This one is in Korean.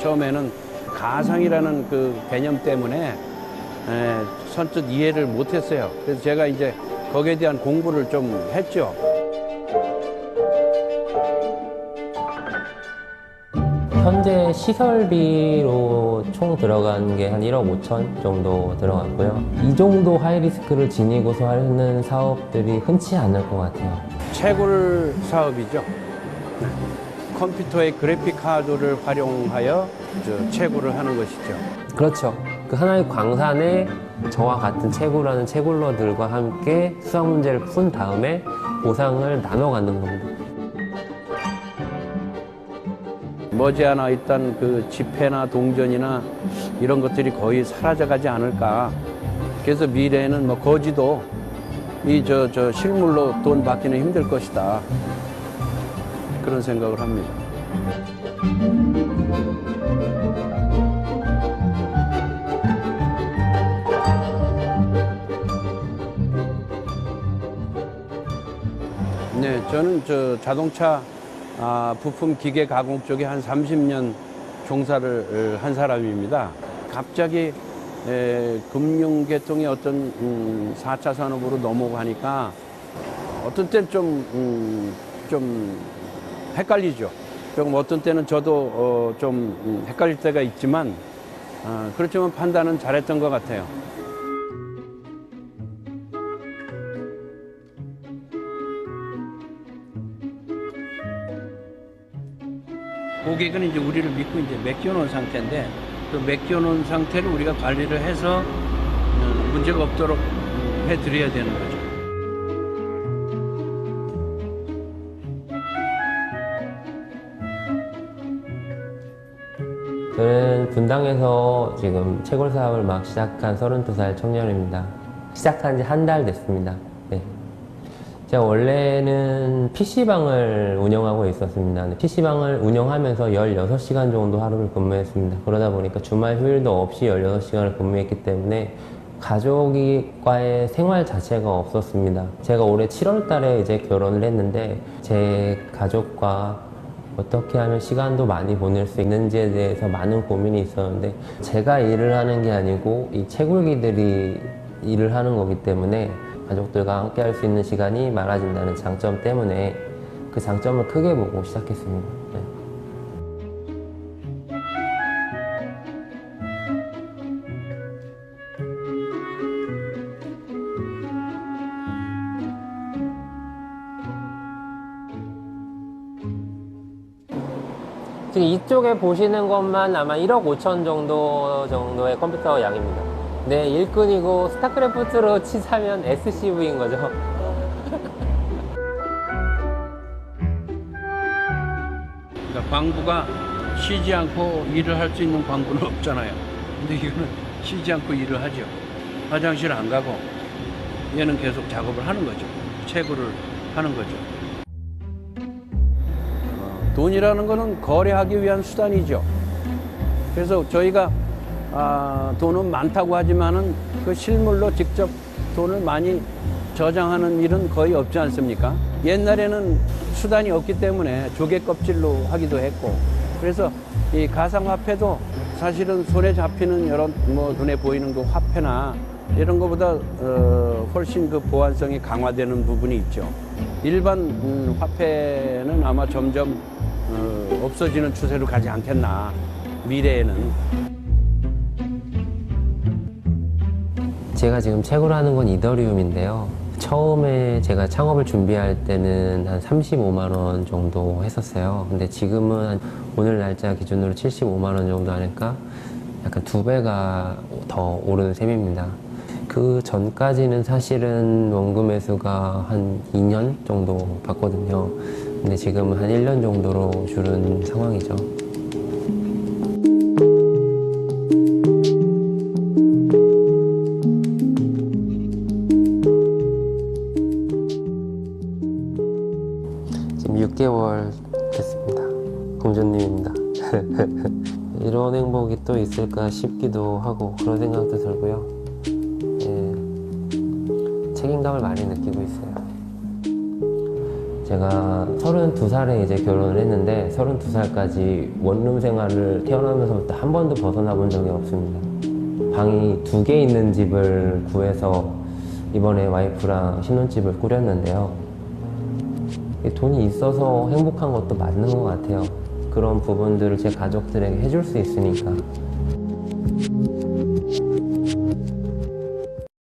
처음에는 가상이라는 그 개념 때문에 선뜻 이해를 못했어요. 그래서 제가 이제 거기에 대한 공부를 좀 했죠. 현재 시설비로 총 들어간 게 한 1억 5천 정도 들어갔고요. 이 정도 하이리스크를 지니고서 하는 사업들이 흔치 않을 것 같아요. 채굴 사업이죠. 컴퓨터의 그래픽 카드를 활용하여 채굴을 하는 것이죠. 그렇죠. 그 하나의 광산에 저와 같은 채굴하는 채굴러들과 함께 수학 문제를 푼 다음에 보상을 나눠 갖는 겁니다. 머지않아 있던 그 지폐나 동전이나 이런 것들이 거의 사라져가지 않을까. 그래서 미래에는 뭐 거지도 이 실물로 돈 받기는 힘들 것이다. 그런 생각을 합니다. 네, 저는 자동차 부품 기계 가공 쪽에 한 30년 종사를 한 사람입니다. 갑자기 금융계통이 어떤 4차 산업으로 넘어가니까 어떤 때는 좀 헷갈리죠. 조금 어떤 때는 저도 좀 헷갈릴 때가 있지만 그렇지만 판단은 잘했던 것 같아요. 고객은 이제 우리를 믿고 이제 맡겨놓은 상태인데 그 맡겨놓은 상태를 우리가 관리를 해서 문제가 없도록 해드려야 되는 거죠. 저는 분당에서 지금 채굴 사업을 막 시작한 32살 청년입니다. 시작한 지 한 달 됐습니다. 네. 제가 원래는 PC방을 운영하고 있었습니다. PC방을 운영하면서 16시간 정도 하루를 근무했습니다. 그러다 보니까 주말 휴일도 없이 16시간을 근무했기 때문에 가족과의 생활 자체가 없었습니다. 제가 올해 7월 달에 이제 결혼을 했는데 제 가족과 어떻게 하면 시간도 많이 보낼 수 있는지에 대해서 많은 고민이 있었는데 제가 일을 하는 게 아니고 이 채굴기들이 일을 하는 거기 때문에 가족들과 함께 할 수 있는 시간이 많아진다는 장점 때문에 그 장점을 크게 보고 시작했습니다. 네. 지금 이쪽에 보시는 것만 아마 1억 5천 정도의 컴퓨터 양입니다. 네, 일꾼이고 스타크래프트로 치자면 SCV인 거죠. 그러니까 광부가 쉬지 않고 일을 할 수 있는 광부는 없잖아요. 근데 이거는 쉬지 않고 일을 하죠. 화장실 안 가고 얘는 계속 작업을 하는 거죠. 채굴을 하는 거죠. 돈이라는 거는 거래하기 위한 수단이죠. 그래서 저희가 돈은 많다고 하지만은 그 실물로 직접 돈을 많이 저장하는 일은 거의 없지 않습니까? 옛날에는 수단이 없기 때문에 조개 껍질로 하기도 했고, 그래서 이 가상화폐도 사실은 손에 잡히는 여러 눈에 보이는 그 화폐나 이런 것보다 훨씬 그 보안성이 강화되는 부분이 있죠. 일반 화폐는 아마 점점 없어지는 추세로 가지 않겠나, 미래에는. 제가 지금 채굴하는 건 이더리움인데요. 처음에 제가 창업을 준비할 때는 한 35만 원 정도 했었어요. 근데 지금은 오늘 날짜 기준으로 75만 원 정도 하니까 약간 2배가 더 오르는 셈입니다. 그 전까지는 사실은 원금 매수가 한 2년 정도 받거든요. 근데 지금은 한 1년 정도로 줄은 상황이죠. 지금 6개월 됐습니다. 공주님입니다. 이런 행복이 또 있을까 싶기도 하고 그런 생각도 들고요. 책임감을 많이 느끼고 있어요. 제가 32살에 이제 결혼을 했는데 32살까지 원룸 생활을 태어나면서부터 한 번도 벗어나 본 적이 없습니다. 방이 2개 있는 집을 구해서 이번에 와이프랑 신혼집을 꾸렸는데요. 돈이 있어서 행복한 것도 맞는 것 같아요. 그런 부분들을 제 가족들에게 해줄 수 있으니까.